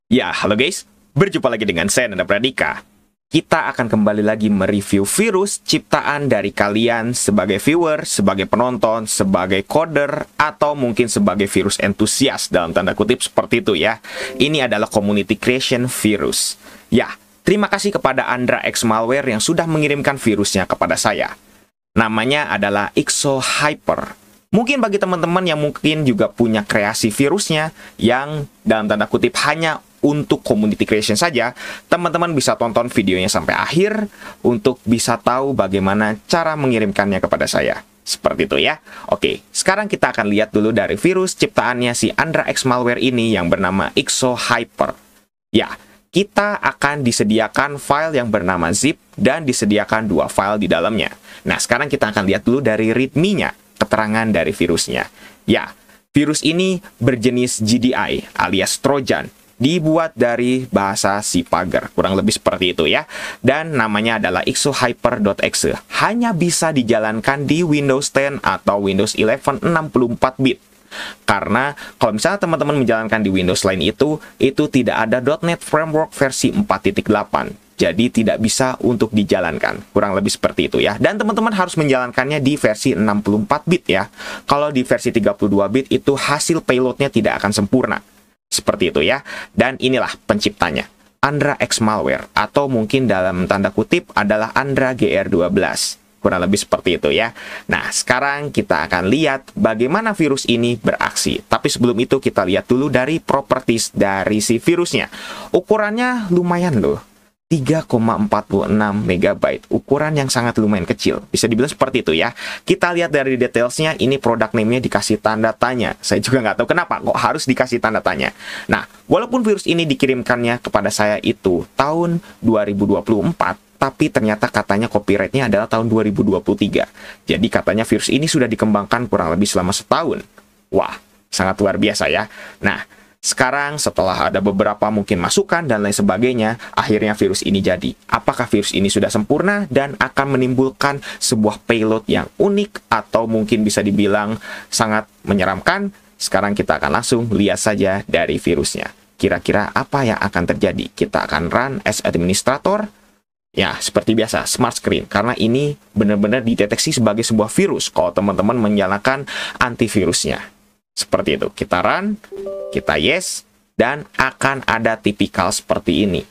Ya, halo guys. Berjumpa lagi dengan saya, Nanda Pradika. Kita akan kembali lagi mereview virus ciptaan dari kalian sebagai viewer, sebagai penonton, sebagai coder, atau mungkin sebagai virus entusias dalam tanda kutip seperti itu ya. Ini adalah community creation virus. Ya, terima kasih kepada Andra X Malware yang sudah mengirimkan virusnya kepada saya. Namanya adalah Exohyper. Mungkin bagi teman-teman yang mungkin juga punya kreasi virusnya yang dalam tanda kutip hanya untuk community creation saja, teman-teman bisa tonton videonya sampai akhir untuk bisa tahu bagaimana cara mengirimkannya kepada saya. Seperti itu ya. Oke, sekarang kita akan lihat dulu dari virus ciptaannya si Andra X Malware ini yang bernama Exohyper. Ya, kita akan disediakan file yang bernama zip dan disediakan dua file di dalamnya. Nah, sekarang kita akan lihat dulu dari readme-nya, keterangan dari virusnya. Ya, virus ini berjenis GDI alias Trojan. Dibuat dari bahasa si pagar, kurang lebih seperti itu ya. Dan namanya adalah exohyper.exe. Hanya bisa dijalankan di Windows 10 atau Windows 11 64 bit. Karena kalau misalnya teman-teman menjalankan di Windows lain itu tidak ada .NET Framework versi 4.8. Jadi tidak bisa untuk dijalankan. Kurang lebih seperti itu ya. Dan teman-teman harus menjalankannya di versi 64 bit ya. Kalau di versi 32 bit itu hasil payloadnya tidak akan sempurna. Seperti itu ya. Dan inilah penciptanya, Andra X Malware, atau mungkin dalam tanda kutip adalah Andra GR12. Kurang lebih seperti itu ya. Nah, sekarang kita akan lihat bagaimana virus ini beraksi. Tapi sebelum itu kita lihat dulu dari properties dari si virusnya. Ukurannya lumayan loh. 3,46 MB, ukuran yang sangat lumayan kecil. Bisa dibilang seperti itu ya. Kita lihat dari detailsnya, ini product name-nya dikasih tanda tanya. Saya juga nggak tahu kenapa kok harus dikasih tanda tanya. Nah, walaupun virus ini dikirimkannya kepada saya itu tahun 2024, tapi ternyata katanya copyright-nya adalah tahun 2023. Jadi katanya virus ini sudah dikembangkan kurang lebih selama setahun. Wah, sangat luar biasa ya. Nah, sekarang setelah ada beberapa mungkin masukan dan lain sebagainya, akhirnya virus ini jadi. Apakah virus ini sudah sempurna dan akan menimbulkan sebuah payload yang unik atau mungkin bisa dibilang sangat menyeramkan? Sekarang kita akan langsung lihat saja dari virusnya. Kira-kira apa yang akan terjadi? Kita akan run as administrator. Ya, seperti biasa, smart screen. Karena ini benar-benar dideteksi sebagai sebuah virus kalau teman-teman menyalakan antivirusnya. Seperti itu, kita run, kita yes, dan akan ada tipikal seperti ini.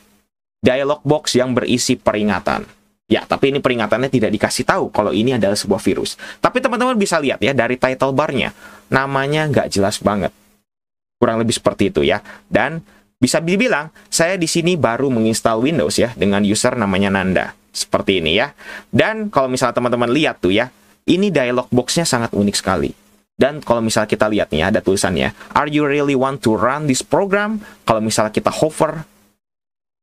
Dialog box yang berisi peringatan. Ya, tapi ini peringatannya tidak dikasih tahu kalau ini adalah sebuah virus. Tapi teman-teman bisa lihat ya, dari title bar-nya, namanya nggak jelas banget. Kurang lebih seperti itu ya. Dan bisa dibilang, saya di sini baru menginstal Windows ya, dengan user namanya Nanda. Seperti ini ya. Dan kalau misalnya teman-teman lihat tuh ya, ini dialog box-nya sangat unik sekali. Dan kalau misalnya kita lihat nih, ada tulisannya, "Are you really want to run this program?" Kalau misalnya kita hover,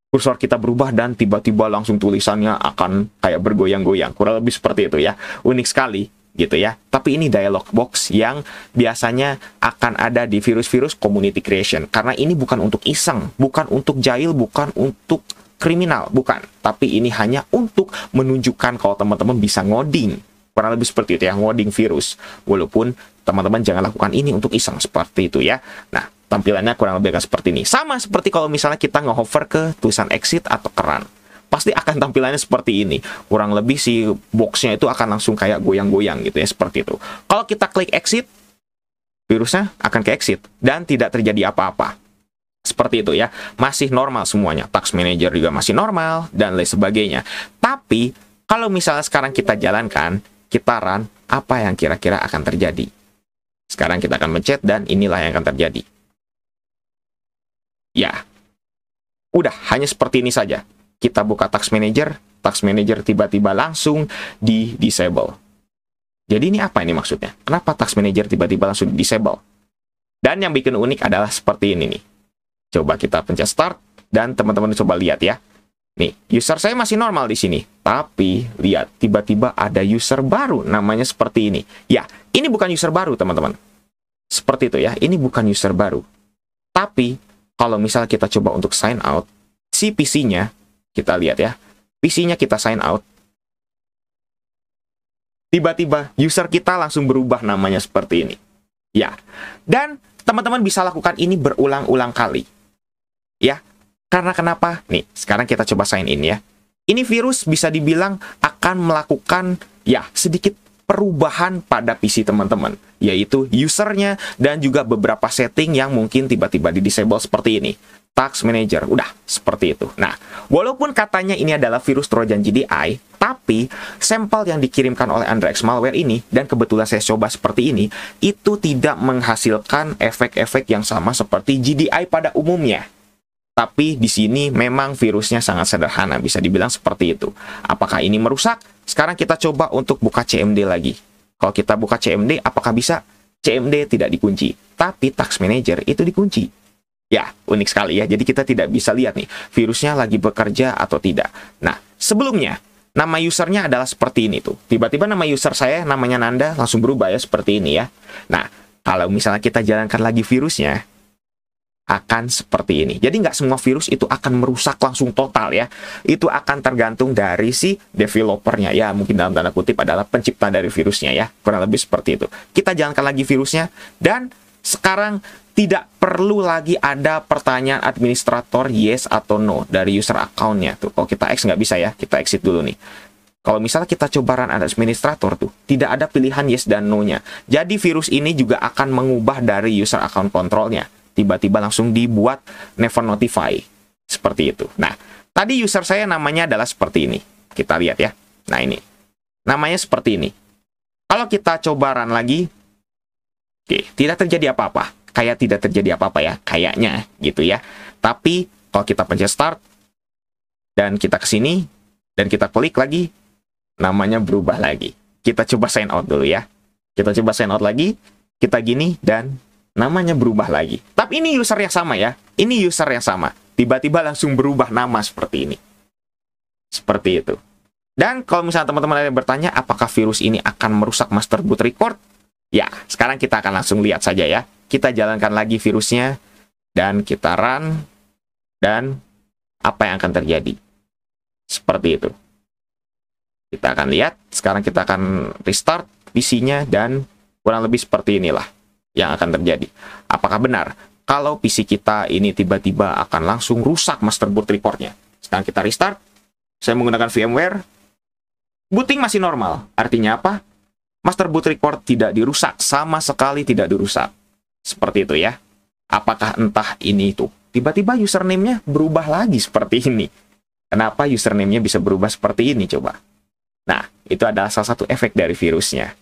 kursor kita berubah dan tiba-tiba langsung tulisannya akan kayak bergoyang-goyang. Kurang lebih seperti itu ya. Unik sekali gitu ya. Tapi ini dialog box yang biasanya akan ada di virus-virus community creation. Karena ini bukan untuk iseng, bukan untuk jahil, bukan untuk kriminal, bukan. Tapi ini hanya untuk menunjukkan kalau teman-teman bisa ngoding. Kurang lebih seperti itu ya, ngoding virus. Walaupun teman-teman jangan lakukan ini untuk iseng, seperti itu ya. Nah, tampilannya kurang lebih akan seperti ini. Sama seperti kalau misalnya kita nge-hover ke tulisan exit atau run. Pasti akan tampilannya seperti ini. Kurang lebih si box-nya itu akan langsung kayak goyang-goyang gitu ya, seperti itu. Kalau kita klik exit, virusnya akan ke exit dan tidak terjadi apa-apa. Seperti itu ya. Masih normal semuanya. Task manager juga masih normal dan lain sebagainya. Tapi kalau misalnya sekarang kita jalankan, kita run, apa yang kira-kira akan terjadi? Sekarang kita akan mencet dan inilah yang akan terjadi. Ya, udah hanya seperti ini saja. Kita buka task manager tiba-tiba langsung di disable. Jadi ini apa ini maksudnya? Kenapa task manager tiba-tiba langsung di disable? Dan yang bikin unik adalah seperti ini nih. Coba kita pencet start dan teman-teman coba lihat ya. Nih, user saya masih normal di sini. Tapi, lihat, tiba-tiba ada user baru. Namanya seperti ini. Ya, ini bukan user baru, teman-teman. Seperti itu ya, ini bukan user baru. Tapi, kalau misalnya kita coba untuk sign out, si PC-nya, kita lihat ya, PC-nya kita sign out, tiba-tiba user kita langsung berubah namanya seperti ini. Ya, dan teman-teman bisa lakukan ini berulang-ulang kali. Ya, karena kenapa? Nih, sekarang kita coba sign in ya. Ini virus bisa dibilang akan melakukan ya sedikit perubahan pada PC teman-teman, yaitu usernya dan juga beberapa setting yang mungkin tiba-tiba di-disable seperti ini. Task Manager, udah seperti itu. Nah, walaupun katanya ini adalah virus Trojan GDI, tapi sampel yang dikirimkan oleh Andrex Malware ini, dan kebetulan saya coba seperti ini, itu tidak menghasilkan efek-efek yang sama seperti GDI pada umumnya. Tapi di sini memang virusnya sangat sederhana, bisa dibilang seperti itu. Apakah ini merusak? Sekarang kita coba untuk buka CMD lagi. Kalau kita buka CMD, apakah bisa? CMD tidak dikunci, tapi Task Manager itu dikunci. Ya, unik sekali ya. Jadi kita tidak bisa lihat nih, virusnya lagi bekerja atau tidak. Nah, sebelumnya, nama usernya adalah seperti ini tuh. Tiba-tiba nama user saya, namanya Nanda, langsung berubah ya, seperti ini ya. Nah, kalau misalnya kita jalankan lagi virusnya, akan seperti ini. Jadi nggak semua virus itu akan merusak langsung total ya. Itu akan tergantung dari si developernya ya. Mungkin dalam tanda kutip adalah pencipta dari virusnya ya. Kurang lebih seperti itu. Kita jalankan lagi virusnya. Dan sekarang tidak perlu lagi ada pertanyaan administrator yes atau no dari user account-nya. Tuh, kalau kita X nggak bisa ya. Kita exit dulu nih. Kalau misalnya kita coba run administrator tuh, tidak ada pilihan yes dan no-nya. Jadi virus ini juga akan mengubah dari user account control-nya. Tiba-tiba langsung dibuat never notify. Seperti itu. Nah, tadi user saya namanya adalah seperti ini. Kita lihat ya. Nah, ini. Namanya seperti ini. Kalau kita coba run lagi, oke, tidak terjadi apa-apa. Kayak tidak terjadi apa-apa ya. Kayaknya gitu ya. Tapi, kalau kita pencet start, dan kita ke sini, dan kita klik lagi, namanya berubah lagi. Kita coba sign out dulu ya. Kita coba sign out lagi, kita gini, dan namanya berubah lagi. Tapi ini user yang sama ya. Ini user yang sama. Tiba-tiba langsung berubah nama seperti ini. Seperti itu. Dan kalau misalnya teman-teman ada yang bertanya, apakah virus ini akan merusak master boot record? Ya, sekarang kita akan langsung lihat saja ya. Kita jalankan lagi virusnya. Dan kita run. Dan apa yang akan terjadi? Seperti itu. Kita akan lihat. Sekarang kita akan restart PC-nya. Dan kurang lebih seperti inilah yang akan terjadi. Apakah benar kalau PC kita ini tiba-tiba akan langsung rusak master boot record-nya? Sekarang kita restart. Saya menggunakan VMware. Booting masih normal. Artinya apa? Master boot record tidak dirusak. Sama sekali tidak dirusak. Seperti itu ya. Apakah entah ini itu? Tiba-tiba username-nya berubah lagi seperti ini. Kenapa username-nya bisa berubah seperti ini coba? Nah, itu adalah salah satu efek dari virusnya.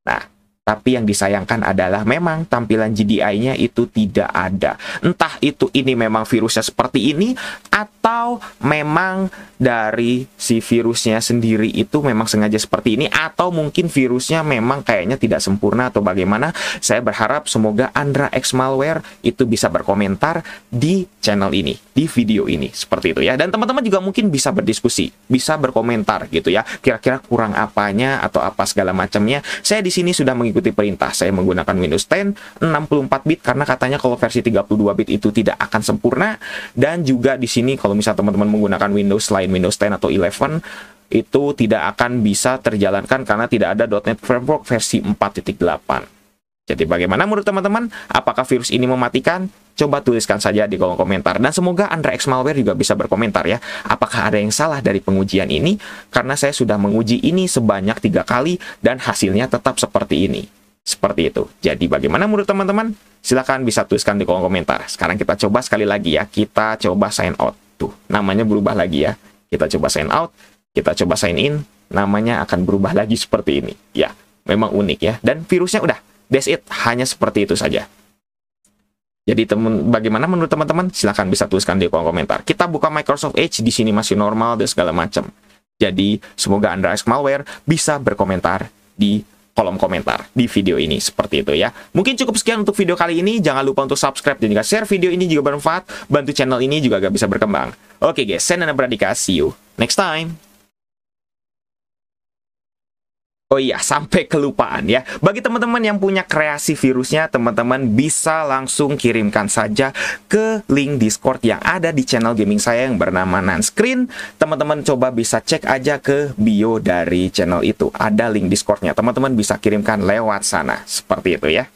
Nah, tapi yang disayangkan adalah memang tampilan GDI-nya itu tidak ada. Entah itu ini memang virusnya seperti ini, atau memang dari si virusnya sendiri itu memang sengaja seperti ini, atau mungkin virusnya memang kayaknya tidak sempurna atau bagaimana. Saya berharap semoga Andrex Malware itu bisa berkomentar di channel ini, di video ini. Seperti itu ya. Dan teman-teman juga mungkin bisa berdiskusi, bisa berkomentar gitu ya. Kira-kira kurang apanya atau apa segala macamnya. Saya di sini sudah mengikuti perintah. Saya menggunakan Windows 10 64 bit karena katanya kalau versi 32 bit itu tidak akan sempurna, dan juga di sini kalau misalnya teman-teman menggunakan Windows selain Windows 10 atau 11 itu tidak akan bisa terjalankan karena tidak ada .NET Framework versi 4.8. Jadi bagaimana menurut teman-teman? Apakah virus ini mematikan? Coba tuliskan saja di kolom komentar. Dan semoga Andrex Malware juga bisa berkomentar ya. Apakah ada yang salah dari pengujian ini? Karena saya sudah menguji ini sebanyak 3 kali dan hasilnya tetap seperti ini. Seperti itu. Jadi bagaimana menurut teman-teman? Silahkan bisa tuliskan di kolom komentar. Sekarang kita coba sekali lagi ya. Kita coba sign out. Tuh, namanya berubah lagi ya. Kita coba sign out. Kita coba sign in. Namanya akan berubah lagi seperti ini. Ya, memang unik ya. Dan virusnya udah. That's it. Hanya seperti itu saja. Jadi bagaimana menurut teman-teman? Silahkan bisa tuliskan di kolom komentar. Kita buka Microsoft Edge, di sini masih normal dan segala macam. Jadi semoga Andrex Malware bisa berkomentar di kolom komentar di video ini seperti itu ya. Mungkin cukup sekian untuk video kali ini. Jangan lupa untuk subscribe dan juga share video ini juga bermanfaat. Bantu channel ini juga agak bisa berkembang. Oke guys, saya Nanda Pradika. See you next time. Oh iya, sampai kelupaan ya. Bagi teman-teman yang punya kreasi virusnya, teman-teman bisa langsung kirimkan saja ke link Discord yang ada di channel gaming saya yang bernama Nanscreen. Teman-teman coba bisa cek aja ke bio dari channel itu. Ada link Discordnya. Teman-teman bisa kirimkan lewat sana. Seperti itu ya.